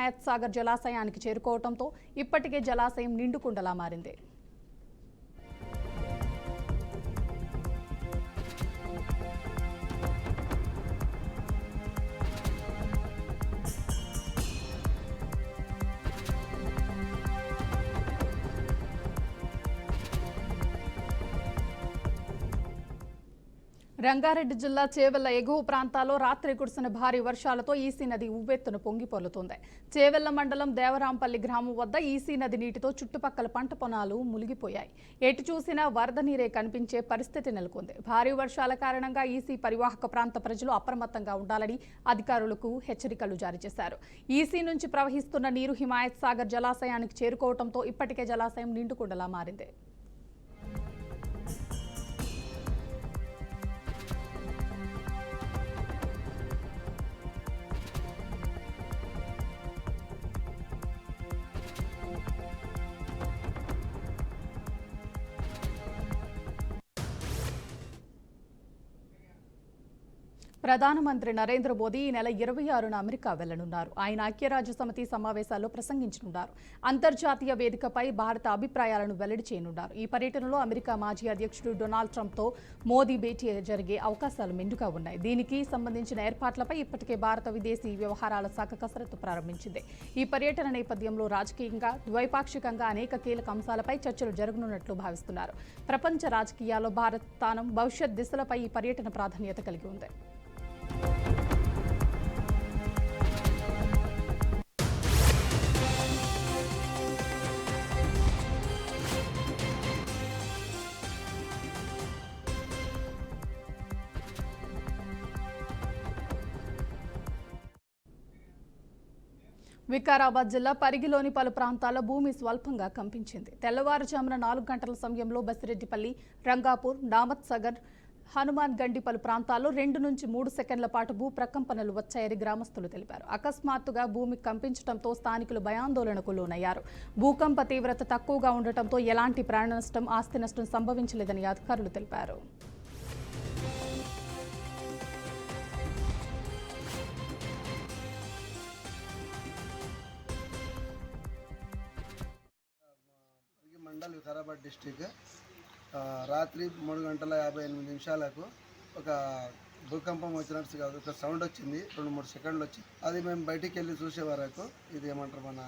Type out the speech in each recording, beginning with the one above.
హిమాయత్ సాగర్ జలాశయానికి చేరుకోవడంతో ఇప్పటికే జలాశయం నిండుకుండలా మారింది. రంగారెడ్డి జిల్లా చేవెళ్ల ఎగువ ప్రాంతాల్లో రాత్రి కురిసిన భారీ వర్షాలతో ఈసీ నది ఉవ్వెత్తున పొంగిపొర్లుతోంది. చేవెళ్ల మండలం దేవరాంపల్లి గ్రామం వద్ద ఈసీ నది నీటితో చుట్టుపక్కల పంట పొలాలు మునిగిపోయాయి. ఎటు చూసినా వరద నీరే కనిపించే పరిస్థితి నెలకొంది. భారీ వర్షాల కారణంగా ఈసీ పరివాహక ప్రాంత ప్రజలు అప్రమత్తంగా ఉండాలని అధికారులకు హెచ్చరికలు జారీ చేశారు. ఈసీ నుంచి ప్రవహిస్తున్న నీరు హిమాయత్ సాగర్ జలాశయానికి చేరుకోవడంతో ఇప్పటికే జలాశయం నిండుకుండలా మారింది. ప్రధానమంత్రి నరేంద్ర మోదీ ఈ నెల 26న అమెరికా వెళ్లనున్నారు. ఆయన ఐక్యరాజ్య సమితి సమావేశాల్లో ప్రసంగించనున్నారు. అంతర్జాతీయ వేదికపై భారత అభిప్రాయాలను వెల్లడి చేయనున్నారు. ఈ పర్యటనలో అమెరికా మాజీ అధ్యక్షుడు డొనాల్డ్ ట్రంప్తో మోదీ భేటీ జరిగే అవకాశాలు మెండుగా ఉన్నాయి. దీనికి సంబంధించిన ఏర్పాట్లపై ఇప్పటికే భారత విదేశీ వ్యవహారాల శాఖ కసరత్తు ప్రారంభించింది. ఈ పర్యటన నేపథ్యంలో రాజకీయంగా ద్వైపాక్షికంగా అనేక కీలక అంశాలపై చర్చలు జరగనున్నట్లు భావిస్తున్నారు. ప్రపంచ రాజకీయాల్లో భారత్ స్థానం, భవిష్యత్ దిశలపై ఈ పర్యటన ప్రాధాన్యత కలిగి ఉంది. వికారాబాద్ జిల్లా పరిగిలోని పలు ప్రాంతాల్లో భూమి స్వల్పంగా కంపించింది. తెల్లవారుజామున 4 గంటల సమయంలో బసిరెడ్డిపల్లి, రంగాపూర్, నామత్ సాగర్, హనుమాన్ గండి పలు ప్రాంతాల్లో 2 నుంచి 3 సెకండ్ల పాటు భూ ప్రకంపనలు వచ్చాయని గ్రామస్తులు తెలిపారు. అకస్మాత్తుగా భూమి కంపించడంతో స్థానికులు భయాందోళనకు లోనయ్యారు. భూకంప తీవ్రత తక్కువగా ఉండటంతో ఎలాంటి ప్రాణ నష్టం, ఆస్తి నష్టం సంభవించలేదని అధికారులు తెలిపారు. మండల్ వికారాబాద్ డిస్టిక్ రాత్రి 3 గంటల 58 నిమిషాలకు ఒక భూకంపం వచ్చినట్టు కాదు, ఒక సౌండ్ వచ్చింది. 2-3 సెకండ్లు వచ్చింది. అది మేము బయటికి వెళ్ళి చూసే వరకు ఇది ఏమంటారు మన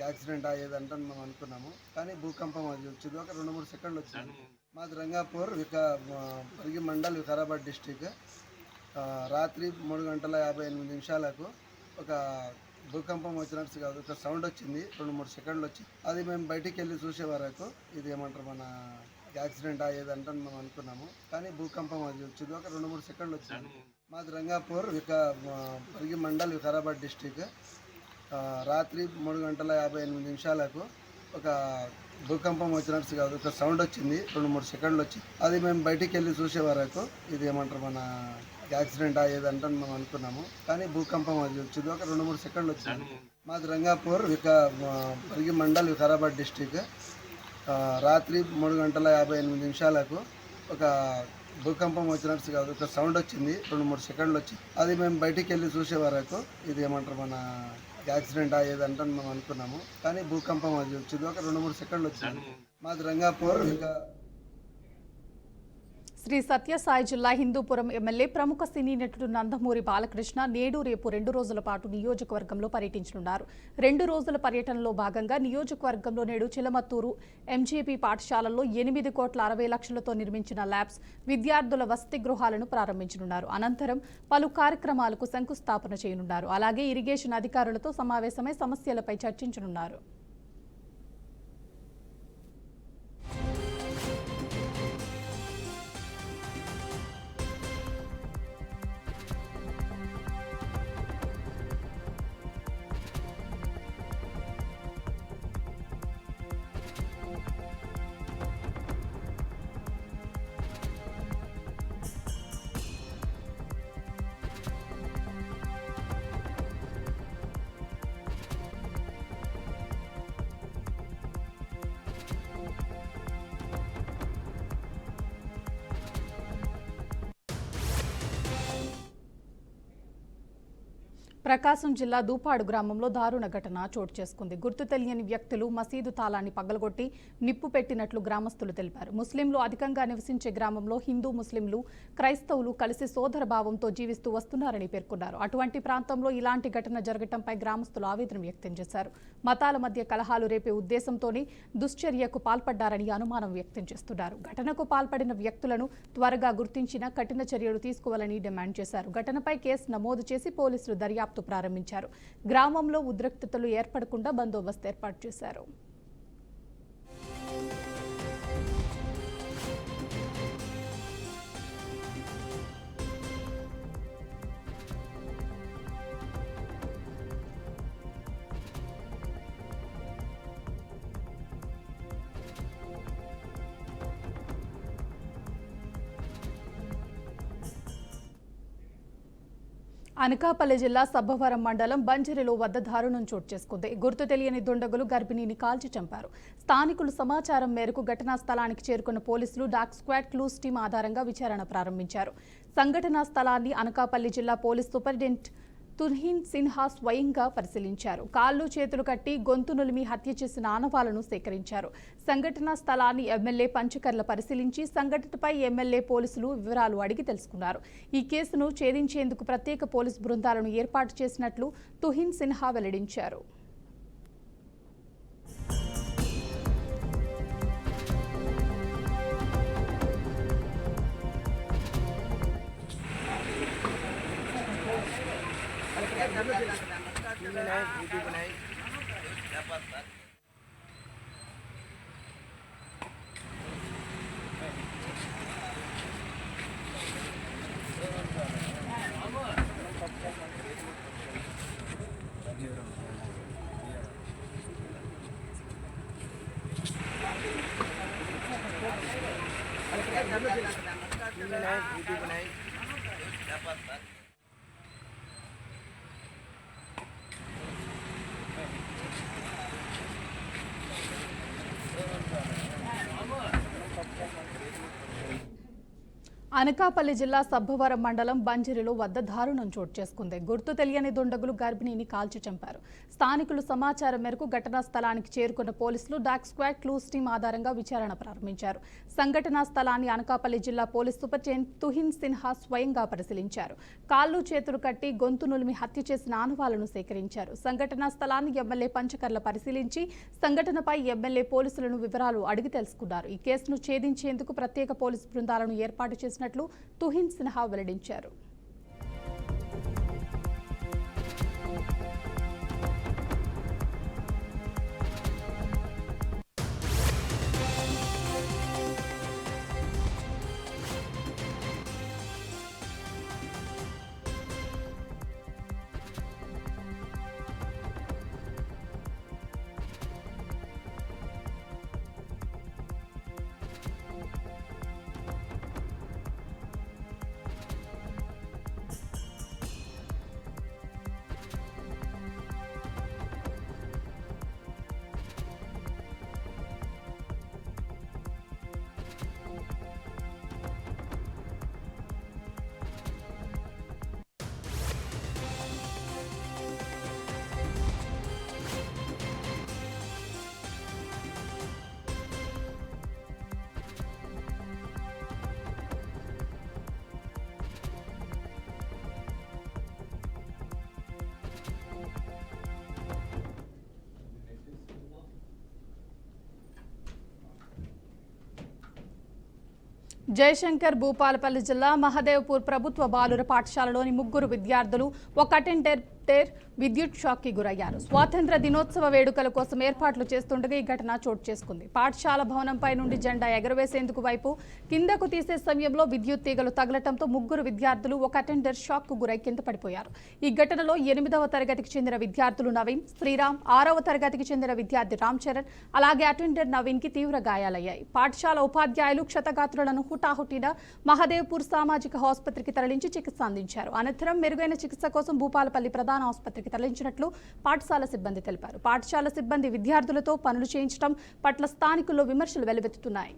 యాక్సిడెంట్ అయ్యేదంటే మేము అనుకున్నాము. కానీ భూకంపం అది వచ్చింది, ఒక 2-3 సెకండ్లు వచ్చింది. మాది రంగాపూర్ పరిగి మండల్ వికారాబాద్ డిస్టిక్ రాత్రి 3 గంటల 58 నిమిషాలకు ఒక భూకంపం వచ్చినట్టు కాదు, ఒక సౌండ్ వచ్చింది. 2-3 సెకండ్లు వచ్చింది. అది మేము బయటికి వెళ్ళి చూసే వరకు ఇది ఏమంటారు మన యాక్సిడెంట్ అయ్యేదంటే మేము అనుకున్నాము. కానీ భూకంపం అది వచ్చింది, ఒక 2-3 సెకండ్లు వచ్చింది. మాది రంగాపూర్ పరిగి మండల్ వికారాబాద్ డిస్టిక్ రాత్రి 3 గంటల 58 నిమిషాలకు ఒక భూకంపం వచ్చినట్టు కాదు, ఒక సౌండ్ వచ్చింది. 2-3 సెకండ్లు వచ్చింది. అది మేము బయటికి వెళ్ళి చూసే వరకు ఇది ఏమంటారు మన యాక్సిడెంట్ అయ్యేదంటే మేము అనుకున్నాము. కానీ భూకంపం అది వచ్చింది, ఒక 2-3 సెకండ్లు వచ్చింది. మాది రంగాపూర్ పరిగి మండల్ వికారాబాద్ డిస్టిక్ రాత్రి 3 గంటల 58 నిమిషాలకు ఒక భూకంపం వచ్చినట్టు కాదు, ఒక సౌండ్ వచ్చింది. 2-3 సెకండ్లు వచ్చింది. అది మేము బయటికి వెళ్ళి చూసే వరకు ఇది ఏమంటారు మన యాక్సిడెంట్ అయ్యేదంటే మేము అనుకున్నాము. కానీ భూకంపం అది వచ్చింది, ఒక 2-3 సెకండ్లు వచ్చింది. మాది రంగాపూర్ శ్రీ సత్యసాయి జిల్లా హిందూపురం ఎమ్మెల్యే ప్రముఖ సినీ నటుడు నందమూరి బాలకృష్ణ నేడు రేపు 2 రోజుల పాటు నియోజకవర్గంలో పర్యటించనున్నారు. 2 రోజుల పర్యటనలో భాగంగా నియోజకవర్గంలో నేడు చిలమత్తూరు ఎంజేపీ పాఠశాలల్లో 8,60,00,000తో నిర్మించిన ల్యాబ్స్, విద్యార్థుల వసతి గృహాలను ప్రారంభించనున్నారు. అనంతరం పలు కార్యక్రమాలకు శంకుస్థాపన చేయనున్నారు. అలాగే ఇరిగేషన్ అధికారులతో సమావేశమై సమస్యలపై చర్చించనున్నారు. ప్రకాశం జిల్లా దూపాడు గ్రామంలో దారుణ ఘటన చోటు చేసుకుంది. గుర్తు తెలియని వ్యక్తులు మసీదు తాళాన్ని పగలగొట్టి నిప్పు పెట్టినట్లు గ్రామస్తులు తెలిపారు. ముస్లింలు అధికంగా నివసించే గ్రామంలో హిందూ ముస్లింలు క్రైస్తవులు కలిసి సోదర భావంతో జీవిస్తూ వస్తున్నారని పేర్కొన్నారు. అటువంటి ప్రాంతంలో ఇలాంటి ఘటన జరగటంపై గ్రామస్తులు ఆవేదన వ్యక్తం చేశారు. మతాల మధ్య కలహాలు రేపే ఉద్దేశంతోనే దుశ్చర్యకు పాల్పడ్డారని అనుమానం వ్యక్తం చేస్తున్నారు. ఘటనకు పాల్పడిన వ్యక్తులను త్వరగా గుర్తించిన కఠిన చర్యలు తీసుకోవాలని డిమాండ్ చేశారు. ఘటనపై కేసు నమోదు చేసి పోలీసులు దర్యాప్తు ప్రారంభించారు. గ్రామంలో ఉద్రిక్తతలు ఏర్పడకుండా బందోబస్తు ఏర్పాటు చేశారు. అనకాపల్లి జిల్లా సబ్బవరం మండలం బంజరిలో వద్ద దారుణం చోటు చేసుకుంది. గుర్తు తెలియని దుండగులు గర్భిణిని కాల్చి చంపారు. స్థానికులు సమాచారం మేరకు ఘటనా స్థలానికి చేరుకున్న పోలీసులు డాగ్ స్క్వాడ్ క్లూస్ టీం ఆధారంగా విచారణ ప్రారంభించారు. సంఘటనా స్థలాన్ని అనకాపల్లి జిల్లా పోలీస్ సూపరింటెండెంట్ తుహిన్ సిన్హా స్వయంగా పరిశీలించారు. కాళ్ళు చేతులు కట్టి గొంతు నులిమి హత్య చేసిన ఆనవాలను సేకరించారు. సంఘటనా స్థలాన్ని ఎమ్మెల్యే పంచకర్ల పరిశీలించి సంఘటనపై ఎమ్మెల్యే పోలీసులు వివరాలు అడిగి తెలుసుకున్నారు. ఈ కేసును ఛేదించేందుకు ప్రత్యేక పోలీసు బృందాలను ఏర్పాటు చేసినట్లు తుహిన్ సిన్హా వెల్లడించారు. అనకాపల్లి జిల్లా సబ్బవరం మండలం బంజరిలో వద్ద దారుణం చోటు చేసుకుంది. గుర్తు తెలియని దుండగులు గర్భిణిని కాల్చి చంపారు. స్థానికులు సమాచారం మేరకు ఘటనా స్థలానికి చేరుకున్న పోలీసులు డాగ్ స్క్వాడ్ క్లూస్ టీం ఆధారంగా విచారణ ప్రారంభించారు. సంఘటనా స్థలాన్ని అనకాపల్లి జిల్లా పోలీస్ సూపరింటెండెంట్ తుహిన్ సిన్హా స్వయంగా పరిశీలించారు. కాళ్ళు చేతులు కట్టి గొంతు నులిమి హత్య చేసిన ఆనవాలను సేకరించారు. సంఘటనా స్థలాన్ని ఎమ్మెల్యే పంచకర్ల పరిశీలించి సంఘటనపై ఎమ్మెల్యే పోలీసులను వివరాలు అడిగి తెలుసుకున్నారు. ఈ కేసును ఛేదించేందుకు ప్రత్యేక పోలీసు బృందాలను ఏర్పాటు చేసినట్లు తుహిన్ సిన్హా వెల్లడించారు. జయశంకర్ భూపాలపల్లి జిల్లా మహదేవ్పూర్ ప్రభుత్వ బాలుర పాఠశాలలోని 3 విద్యార్థులు ఒక అటెండర్ విద్యుత్ షాక్ కి గురయ్యారు. స్వాతంత్ర దినోత్సవ వేడుకల కోసం ఏర్పాట్లు చేస్తుండగా ఈ ఘటన చోటు చేసుకుంది. పాఠశాల భవనంపై నుండి జెండా ఎగరవేసేందుకు వైపు కిందకు తీసే సమయంలో విద్యుత్ తీగలు తగలటంతో 3 విద్యార్థులు ఒక అటెండర్ షాక్ కు గురై కింద పడిపోయారు. ఈ ఘటనలో 8వ తరగతికి చెందిన విద్యార్థులు నవీన్, శ్రీరామ్, 6వ తరగతికి చెందిన విద్యార్థి రామ్ చరణ్, అలాగే అటెండర్ నవీన్ కి తీవ్ర గాయాలయ్యాయి. పాఠశాల ఉపాధ్యాయులు క్షతగాత్రులను హుటాహుటిన మహదేవ్పూర్ సామాజిక ఆసుపత్రికి తరలించి చికిత్స అందించారు. అనంతరం మెరుగైన చికిత్స కోసం భూపాలపల్లి ప్రధాన ఆసుపత్రికి తరలించినట్లు పాఠశాల సిబ్బంది తెలిపారు. పాఠశాల సిబ్బంది విద్యార్థులతో పనులు చేయించడం పట్ల స్థానికుల్లో విమర్శలు వెల్లువెత్తుతున్నాయి.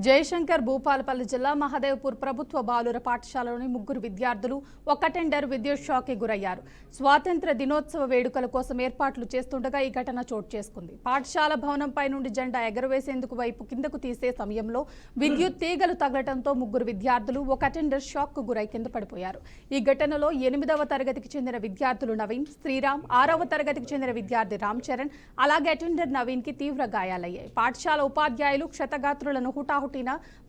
జయశంకర్ భూపాలపల్లి జిల్లా మహదేవ్పూర్ ప్రభుత్వ బాలుర పాఠశాలలోని 3 విద్యార్థులు ఒక టెండర్ విద్యుత్ షాక్కి గురయ్యారు. స్వాతంత్ర దినోత్సవ వేడుకల కోసం ఏర్పాట్లు చేస్తుండగా ఈ ఘటన చోటు చేసుకుంది. పాఠశాల భవనంపై నుండి జెండా ఎగరవేసేందుకు వైపు కిందకు తీసే సమయంలో విద్యుత్ తీగలు తగలటంతో 3 విద్యార్థులు ఒక టెండర్ షాక్కు గురై కింద పడిపోయారు. ఈ ఘటనలో 8వ తరగతికి చెందిన విద్యార్థులు నవీన్, శ్రీరామ్, 6వ తరగతికి చెందిన విద్యార్థి రామ్ చరణ్, అలాగే అటెండర్ నవీన్ కి తీవ్ర గాయాలయ్యాయి. పాఠశాల ఉపాధ్యాయులు క్షతగాత్రులను హుటాహుటిన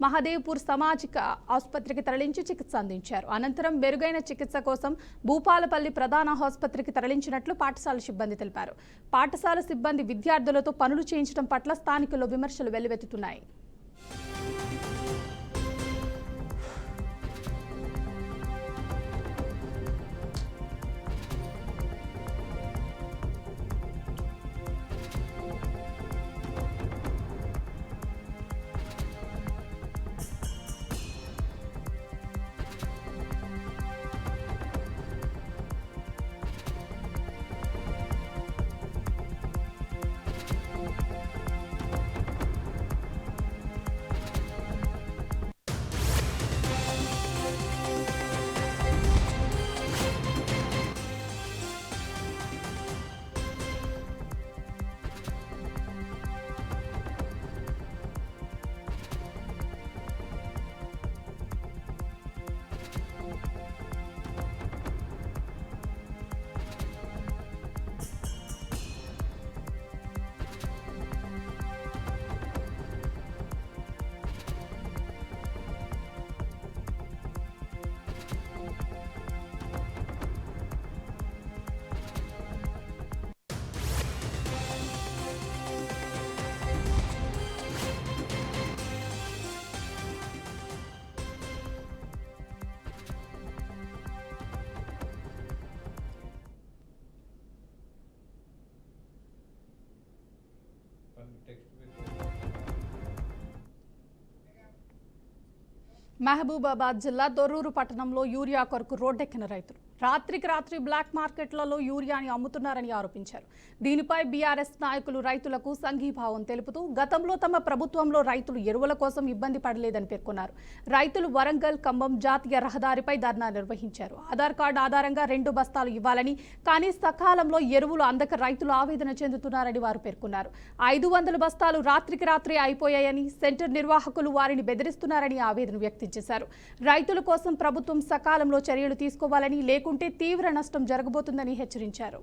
మహదేవ్పూర్ సామాజిక ఆసుపత్రికి తరలించి చికిత్స అందించారు. అనంతరం మెరుగైన చికిత్స కోసం భూపాలపల్లి ప్రధాన ఆసుపత్రికి తరలించినట్లు పాఠశాల సిబ్బంది తెలిపారు. పాఠశాల సిబ్బంది విద్యార్థులతో పనులు చేయించడం పట్ల స్థానికుల్లో విమర్శలు వెల్లువెత్తుతున్నాయి. మహబూబాబాద్ జిల్లా దొర్రూరు పట్టణంలో యూరియా కొరకు రోడ్డెక్కిన రైతులు రాత్రికి రాత్రి బ్లాక్ మార్కెట్లలో యూరియాని అమ్ముతున్నారని ఆరోపించారు. దీనిపై బీఆర్ఎస్ నాయకులు రైతులకు సంఘీభావం తెలుపుతూ గతంలో తమ ప్రభుత్వంలో రైతులు ఎరువుల కోసం ఇబ్బంది పడలేదని పేర్కొన్నారు. రైతులు వరంగల్ ఖమ్మం జాతీయ రహదారిపై ధర్నా నిర్వహించారు. ఆధార్ కార్డు ఆధారంగా 2 బస్తాలు ఇవ్వాలని, కానీ సకాలంలో ఎరువులు అందక రైతులు ఆవేదన చెందుతున్నారని వారు పేర్కొన్నారు. 500 బస్తాలు రాత్రికి రాత్రి అయిపోయాయని, సెంటర్ నిర్వాహకులు వారిని బెదిరిస్తున్నారని ఆవేదన వ్యక్తం చేశారు. రైతుల కోసం ప్రభుత్వం సకాలంలో చర్యలు తీసుకోవాలని, లేకుంటే తీవ్ర నష్టం జరగబోతుందని హెచ్చరించారు.